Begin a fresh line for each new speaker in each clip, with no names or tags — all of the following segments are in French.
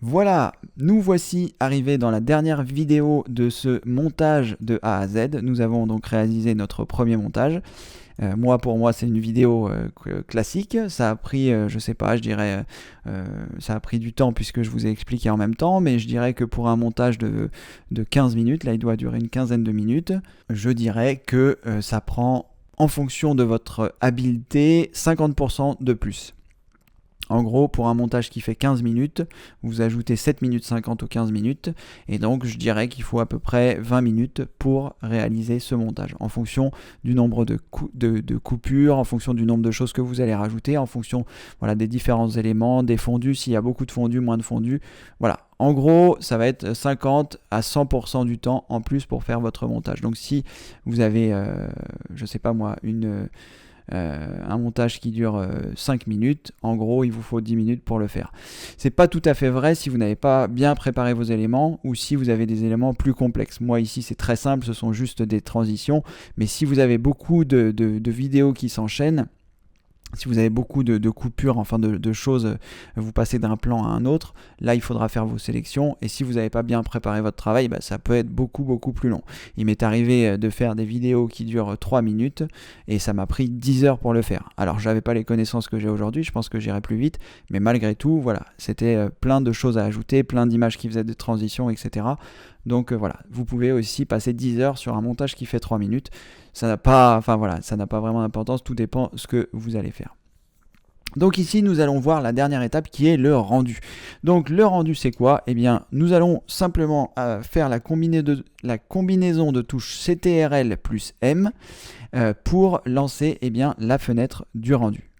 Voilà, nous voici arrivés dans la dernière vidéo de ce montage de A à Z. Nous avons donc réalisé notre premier montage. Pour moi, c'est une vidéo classique. Ça a pris, je sais pas, je dirais, ça a pris du temps puisque je vous ai expliqué en même temps, mais je dirais que pour un montage de 15 minutes, là il doit durer une quinzaine de minutes, je dirais que ça prend, en fonction de votre habileté, 50% de plus. En gros, pour un montage qui fait 15 minutes, vous ajoutez 7 minutes 50 aux 15 minutes, et donc je dirais qu'il faut à peu près 20 minutes pour réaliser ce montage, en fonction du nombre de coupures, en fonction du nombre de choses que vous allez rajouter, en fonction des différents éléments, des fondus, s'il y a beaucoup de fondus, moins de fondus. Voilà, en gros, ça va être 50 à 100% du temps en plus pour faire votre montage. Donc si vous avez, je sais pas moi, un montage qui dure 5 minutes, en gros il vous faut 10 minutes pour le faire. C'est pas tout à fait vrai si vous n'avez pas bien préparé vos éléments ou si vous avez des éléments plus complexes. Moi ici c'est très simple, ce sont juste des transitions, mais si vous avez beaucoup de vidéos qui s'enchaînent, si vous avez beaucoup de coupures, enfin de choses, vous passez d'un plan à un autre, là il faudra faire vos sélections, et si vous n'avez pas bien préparé votre travail, ça peut être beaucoup plus long. Il m'est arrivé de faire des vidéos qui durent 3 minutes, et ça m'a pris 10 heures pour le faire. Alors j'avais pas les connaissances que j'ai aujourd'hui, je pense que j'irai plus vite, mais malgré tout, voilà, c'était plein de choses à ajouter, plein d'images qui faisaient des transitions, etc. Donc voilà, vous pouvez aussi passer 10 heures sur un montage qui fait 3 minutes. Ça n'a pas vraiment d'importance, tout dépend de ce que vous allez faire. Donc ici, nous allons voir la dernière étape qui est le rendu. Donc le rendu, c'est quoi? Eh bien, nous allons simplement faire la combinaison de touches CTRL plus M pour lancer la fenêtre du rendu.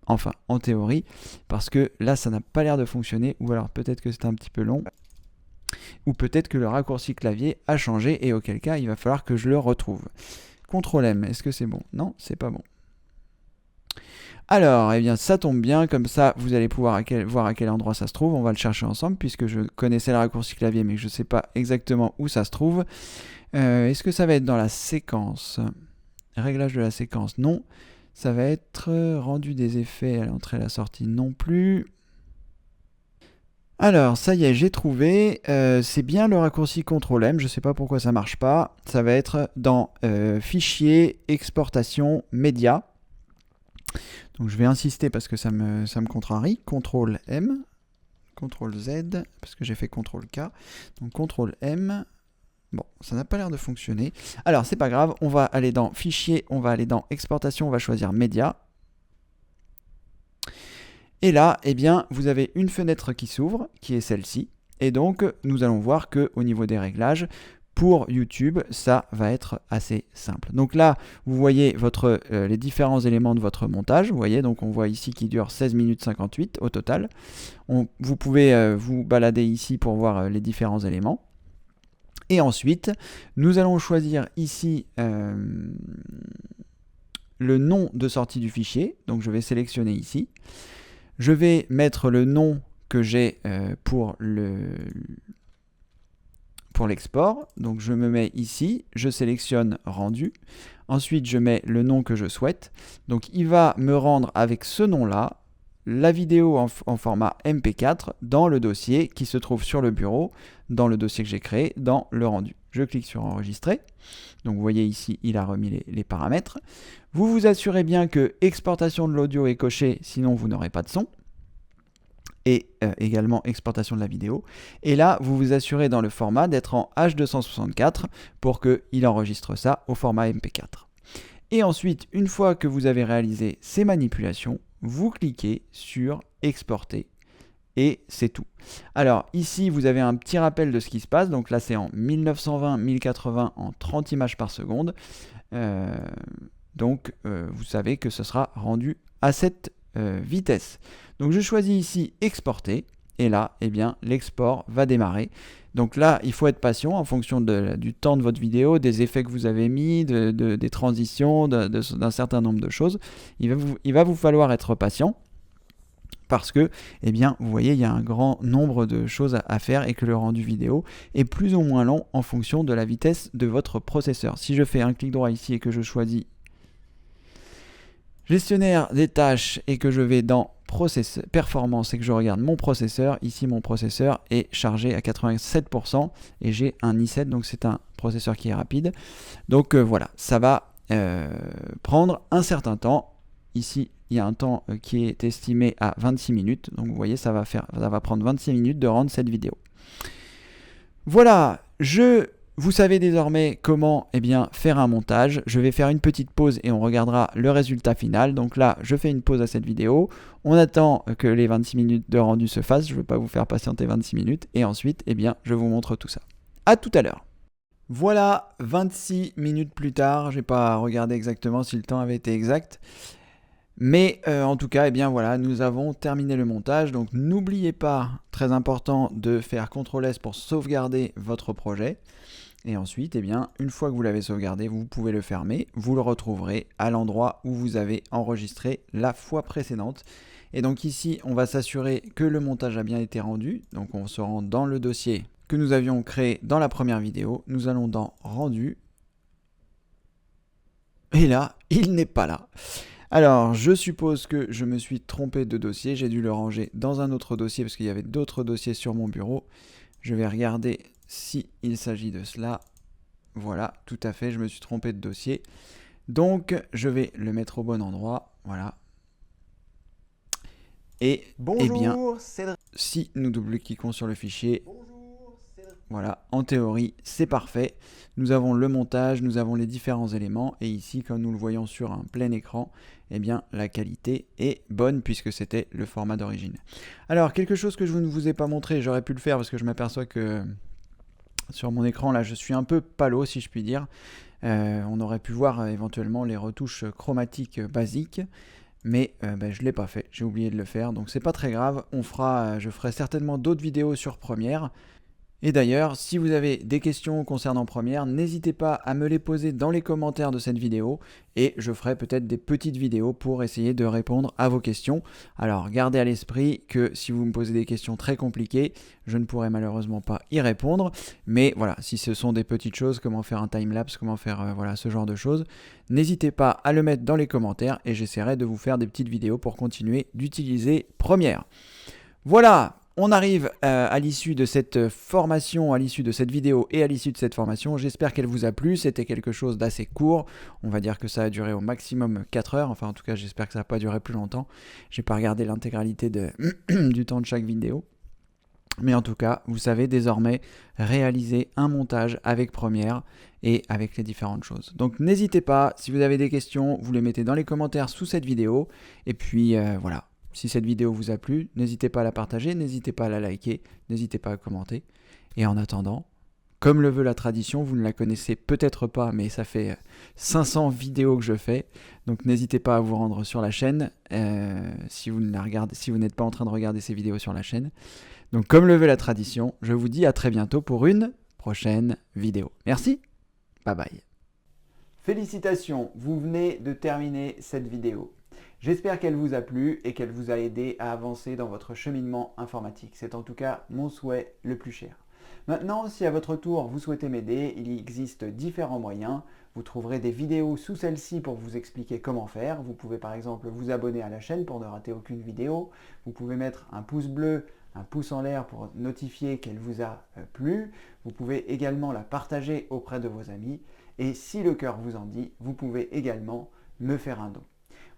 Enfin, en théorie, parce que là, ça n'a pas l'air de fonctionner, ou alors peut-être que c'est un petit peu long, ou peut-être que le raccourci clavier a changé, et auquel cas, il va falloir que je le retrouve. CTRL M, est-ce que c'est bon? Non, c'est pas bon. Alors, eh bien, ça tombe bien, comme ça, vous allez pouvoir voir à quel endroit ça se trouve. On va le chercher ensemble, puisque je connaissais le raccourci clavier, mais que je ne sais pas exactement où ça se trouve. Est-ce que ça va être dans la séquence? Réglage de la séquence, non. Ça va être rendu des effets à l'entrée et à la sortie, non plus. Alors, ça y est, j'ai trouvé. C'est bien le raccourci CTRL M, je ne sais pas pourquoi ça ne marche pas. Ça va être dans Fichier, Exportation, Média. Donc je vais insister parce que ça me contrarie. CTRL M, CTRL Z, parce que j'ai fait CTRL K. Donc CTRL M. Bon, ça n'a pas l'air de fonctionner. Alors, c'est pas grave, on va aller dans Fichier, on va aller dans Exportation, on va choisir Média. Et là, eh bien, vous avez une fenêtre qui s'ouvre, qui est celle-ci. Et donc, nous allons voir qu'au niveau des réglages, pour YouTube, ça va être assez simple. Donc là, vous voyez les différents éléments de votre montage. Vous voyez, donc on voit ici qu'il dure 16 minutes 58 au total. Vous pouvez vous balader ici pour voir les différents éléments. Et ensuite, nous allons choisir ici le nom de sortie du fichier. Donc je vais sélectionner ici. Je vais mettre le nom que j'ai pour l'export. Donc je me mets ici, je sélectionne rendu. Ensuite, je mets le nom que je souhaite. Donc il va me rendre avec ce nom-là la vidéo en format MP4 dans le dossier qui se trouve sur le bureau, dans le dossier que j'ai créé, dans le rendu. Je clique sur enregistrer. Donc vous voyez ici, il a remis les paramètres. Vous vous assurez bien que exportation de l'audio est coché, sinon vous n'aurez pas de son. Et également exportation de la vidéo. Et là, vous vous assurez dans le format d'être en H264 pour qu'il enregistre ça au format MP4. Et ensuite, une fois que vous avez réalisé ces manipulations, vous cliquez sur exporter et c'est tout. Alors ici, vous avez un petit rappel de ce qui se passe. Donc là, c'est en 1920-1080 en 30 images par seconde. Donc vous savez que ce sera rendu à cette vitesse. Donc je choisis ici exporter et là, eh bien, l'export va démarrer. Donc là, il faut être patient en fonction du temps de votre vidéo, des effets que vous avez mis, des transitions, d'un certain nombre de choses. Il va vous falloir être patient parce que, eh bien, vous voyez, il y a un grand nombre de choses à faire et que le rendu vidéo est plus ou moins long en fonction de la vitesse de votre processeur. Si je fais un clic droit ici et que je choisis gestionnaire des tâches et que je vais dans performance et que je regarde mon processeur, ici mon processeur est chargé à 87% et j'ai un i7, donc c'est un processeur qui est rapide. Donc voilà, ça va prendre un certain temps. Ici, il y a un temps qui est estimé à 26 minutes. Donc vous voyez, ça va prendre 26 minutes de rendre cette vidéo. Voilà, vous savez désormais comment faire un montage. Je vais faire une petite pause et on regardera le résultat final. Donc là, je fais une pause à cette vidéo. On attend que les 26 minutes de rendu se fassent. Je ne veux pas vous faire patienter 26 minutes. Et ensuite, je vous montre tout ça. À tout à l'heure. Voilà, 26 minutes plus tard. Je n'ai pas regardé exactement si le temps avait été exact. Mais en tout cas, voilà, nous avons terminé le montage. Donc n'oubliez pas, très important, de faire CTRL-S pour sauvegarder votre projet. Et ensuite, une fois que vous l'avez sauvegardé, vous pouvez le fermer. Vous le retrouverez à l'endroit où vous avez enregistré la fois précédente. Et donc ici, on va s'assurer que le montage a bien été rendu. Donc on se rend dans le dossier que nous avions créé dans la première vidéo. Nous allons dans Rendu. Et là, il n'est pas là. Alors, je suppose que je me suis trompé de dossier. J'ai dû le ranger dans un autre dossier parce qu'il y avait d'autres dossiers sur mon bureau. Je vais regarder si il s'agit de cela. Voilà, tout à fait, je me suis trompé de dossier. Donc, je vais le mettre au bon endroit. Voilà. Et
Bonjour,
si nous double-cliquons sur le fichier, voilà, en théorie, c'est parfait. Nous avons le montage, nous avons les différents éléments. Et ici, comme nous le voyons sur un plein écran, la qualité est bonne puisque c'était le format d'origine. Alors, quelque chose que je ne vous ai pas montré, j'aurais pu le faire parce que je m'aperçois que sur mon écran, là, je suis un peu palo, si je puis dire. On aurait pu voir éventuellement les retouches chromatiques basiques. Mais je ne l'ai pas fait, j'ai oublié de le faire. Donc, c'est pas très grave. Je ferai certainement d'autres vidéos sur Premiere. Et d'ailleurs, si vous avez des questions concernant Premiere, n'hésitez pas à me les poser dans les commentaires de cette vidéo et je ferai peut-être des petites vidéos pour essayer de répondre à vos questions. Alors, gardez à l'esprit que si vous me posez des questions très compliquées, je ne pourrai malheureusement pas y répondre. Mais voilà, si ce sont des petites choses, comment faire un timelapse, comment faire ce genre de choses, n'hésitez pas à le mettre dans les commentaires et j'essaierai de vous faire des petites vidéos pour continuer d'utiliser Premiere. Voilà! On arrive à l'issue de cette formation, à l'issue de cette vidéo et à l'issue de cette formation. J'espère qu'elle vous a plu. C'était quelque chose d'assez court. On va dire que ça a duré au maximum 4 heures. Enfin, en tout cas, j'espère que ça n'a pas duré plus longtemps. Je n'ai pas regardé l'intégralité du temps de chaque vidéo. Mais en tout cas, vous savez désormais réaliser un montage avec Premiere et avec les différentes choses. Donc n'hésitez pas, si vous avez des questions, vous les mettez dans les commentaires sous cette vidéo. Et puis voilà. Si cette vidéo vous a plu, n'hésitez pas à la partager, n'hésitez pas à la liker, n'hésitez pas à commenter. Et en attendant, comme le veut la tradition, vous ne la connaissez peut-être pas, mais ça fait 500 vidéos que je fais. Donc n'hésitez pas à vous rendre sur la chaîne si vous n'êtes pas en train de regarder ces vidéos sur la chaîne. Donc comme le veut la tradition, je vous dis à très bientôt pour une prochaine vidéo. Merci, bye bye. Félicitations, vous venez de terminer cette vidéo. J'espère qu'elle vous a plu et qu'elle vous a aidé à avancer dans votre cheminement informatique. C'est en tout cas mon souhait le plus cher. Maintenant, si à votre tour vous souhaitez m'aider, il existe différents moyens. Vous trouverez des vidéos sous celle-ci pour vous expliquer comment faire. Vous pouvez par exemple vous abonner à la chaîne pour ne rater aucune vidéo. Vous pouvez mettre un pouce bleu, un pouce en l'air pour notifier qu'elle vous a plu. Vous pouvez également la partager auprès de vos amis. Et si le cœur vous en dit, vous pouvez également me faire un don.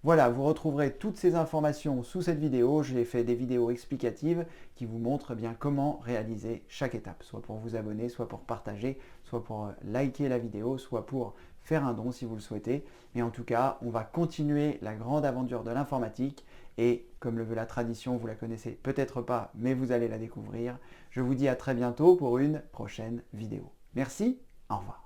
Voilà, vous retrouverez toutes ces informations sous cette vidéo. J'ai fait des vidéos explicatives qui vous montrent bien comment réaliser chaque étape, soit pour vous abonner, soit pour partager, soit pour liker la vidéo, soit pour faire un don si vous le souhaitez. Mais en tout cas, on va continuer la grande aventure de l'informatique et comme le veut la tradition, vous la connaissez peut-être pas, mais vous allez la découvrir. Je vous dis à très bientôt pour une prochaine vidéo. Merci, au revoir.